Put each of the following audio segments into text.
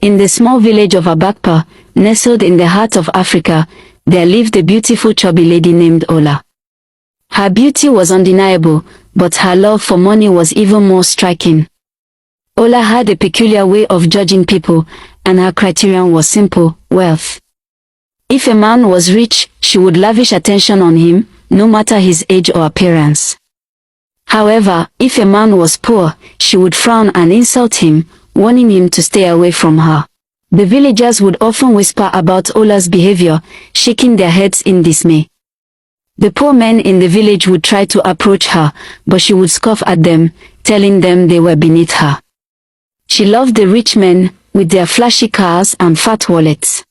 In the small village of Abakpa, nestled in the heart of Africa, there lived a beautiful chubby lady named Ola. Her beauty was undeniable, but her love for money was even more striking. Ola had a peculiar way of judging people, and her criterion was simple: wealth. If a man was rich, she would lavish attention on him, no matter his age or appearance. However, if a man was poor, she would frown and insult him, warning him to stay away from her. The villagers would often whisper about Ola's behavior, shaking their heads in dismay. The poor men in the village would try to approach her, but she would scoff at them, telling them they were beneath her. She loved the rich men, with their flashy cars and fat wallets.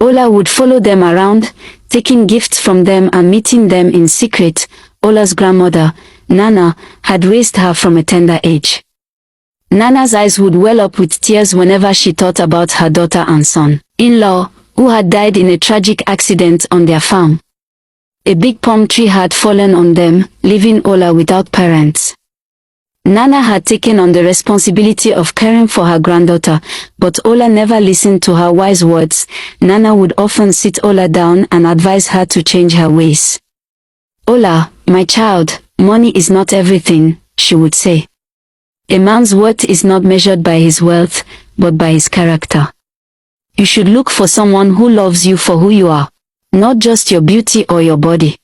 Ola would follow them around, taking gifts from them and meeting them in secret. Ola's grandmother, Nana, had raised her from a tender age. Nana's eyes would well up with tears whenever she thought about her daughter and son-in-law, who had died in a tragic accident on their farm. A big palm tree had fallen on them, leaving Ola without parents. Nana had taken on the responsibility of caring for her granddaughter, but Ola never listened to her wise words. Nana would often sit Ola down and advise her to change her ways. "Ola, my child, money is not everything," she would say. "A man's worth is not measured by his wealth, but by his character. You should look for someone who loves you for who you are, not just your beauty or your body."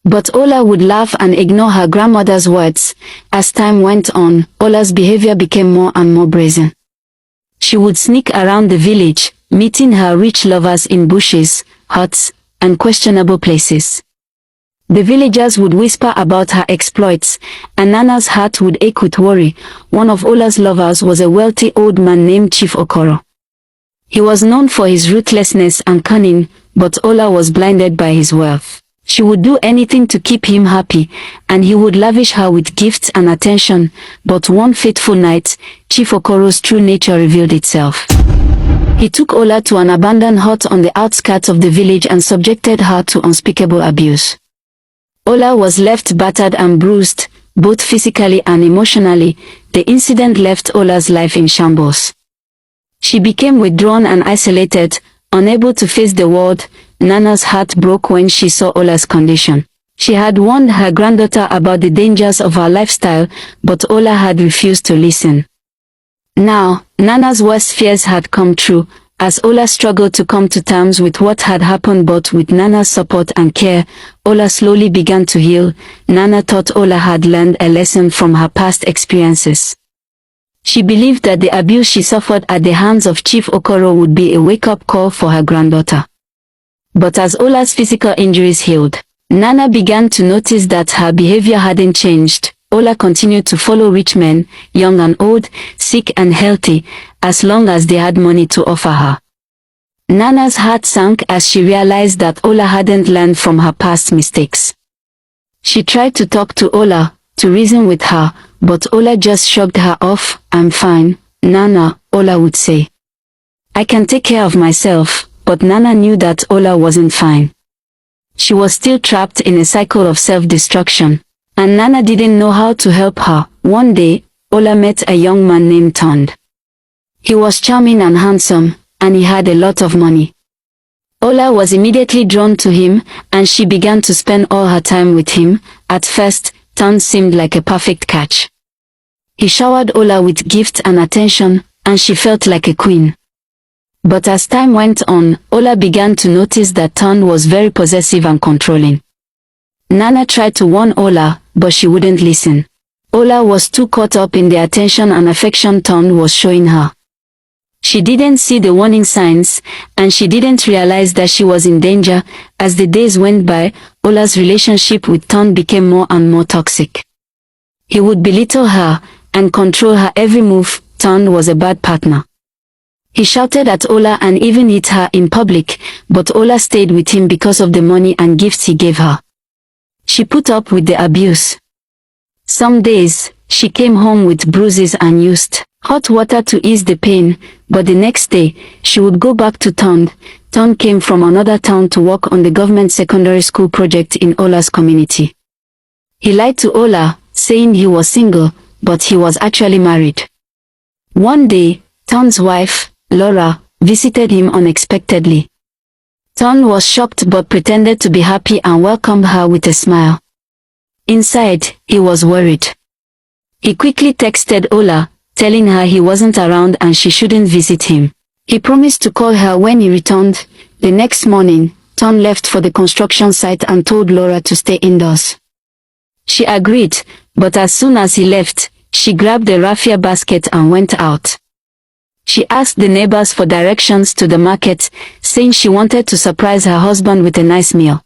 But Ola would laugh and ignore her grandmother's words. As time went on, Ola's behavior became more and more brazen. She would sneak around the village, meeting her rich lovers in bushes, huts, and questionable places. The villagers would whisper about her exploits, and Nana's heart would ache with worry. One of Ola's lovers was a wealthy old man named Chief Okoro. He was known for his ruthlessness and cunning, but Ola was blinded by his wealth. She would do anything to keep him happy, and he would lavish her with gifts and attention. But one fateful night, Chief Okoro's true nature revealed itself. He took Ola to an abandoned hut on the outskirts of the village and subjected her to unspeakable abuse. Ola was left battered and bruised, both physically and emotionally. The incident left Ola's life in shambles. She became withdrawn and isolated, unable to face the world. Nana's heart broke when she saw Ola's condition. She had warned her granddaughter about the dangers of her lifestyle, but Ola had refused to listen. Now, Nana's worst fears had come true. As Ola struggled to come to terms with what had happened, but with Nana's support and care, Ola slowly began to heal. Nana thought Ola had learned a lesson from her past experiences. She believed that the abuse she suffered at the hands of Chief Okoro would be a wake-up call for her granddaughter. But as Ola's physical injuries healed, Nana began to notice that her behavior hadn't changed. Ola continued to follow rich men, young and old, sick and healthy, as long as they had money to offer her. Nana's heart sank as she realized that Ola hadn't learned from her past mistakes. She tried to talk to Ola, to reason with her, but Ola just shrugged her off. "I'm fine, Nana," Ola would say. "I can take care of myself." But Nana knew that Ola wasn't fine. She was still trapped in a cycle of self-destruction, and Nana didn't know how to help her. One day, Ola met a young man named Tond. He was charming and handsome, and he had a lot of money. Ola was immediately drawn to him, and she began to spend all her time with him. At first, Tond seemed like a perfect catch. He showered Ola with gifts and attention, and she felt like a queen. But as time went on, Ola began to notice that Tond was very possessive and controlling. Nana tried to warn Ola, but she wouldn't listen. Ola was too caught up in the attention and affection Tond was showing her. She didn't see the warning signs, and she didn't realize that she was in danger. As the days went by, Ola's relationship with Tond became more and more toxic. He would belittle her and control her every move. Tond was a bad partner. He shouted at Ola and even hit her in public, but Ola stayed with him because of the money and gifts he gave her. She put up with the abuse. Some days, she came home with bruises and used hot water to ease the pain, but the next day, she would go back to Tond. Tond came from another town to work on the government secondary school project in Ola's community. He lied to Ola, saying he was single, but he was actually married. One day, Ton's wife, Laura, visited him unexpectedly. Ton was shocked but pretended to be happy and welcomed her with a smile. Inside, he was worried. He quickly texted Ola, telling her he wasn't around and she shouldn't visit him. He promised to call her when he returned. The next morning, Ton left for the construction site and told Laura to stay indoors. She agreed, but as soon as he left, she grabbed the raffia basket and went out. She asked the neighbors for directions to the market, saying she wanted to surprise her husband with a nice meal.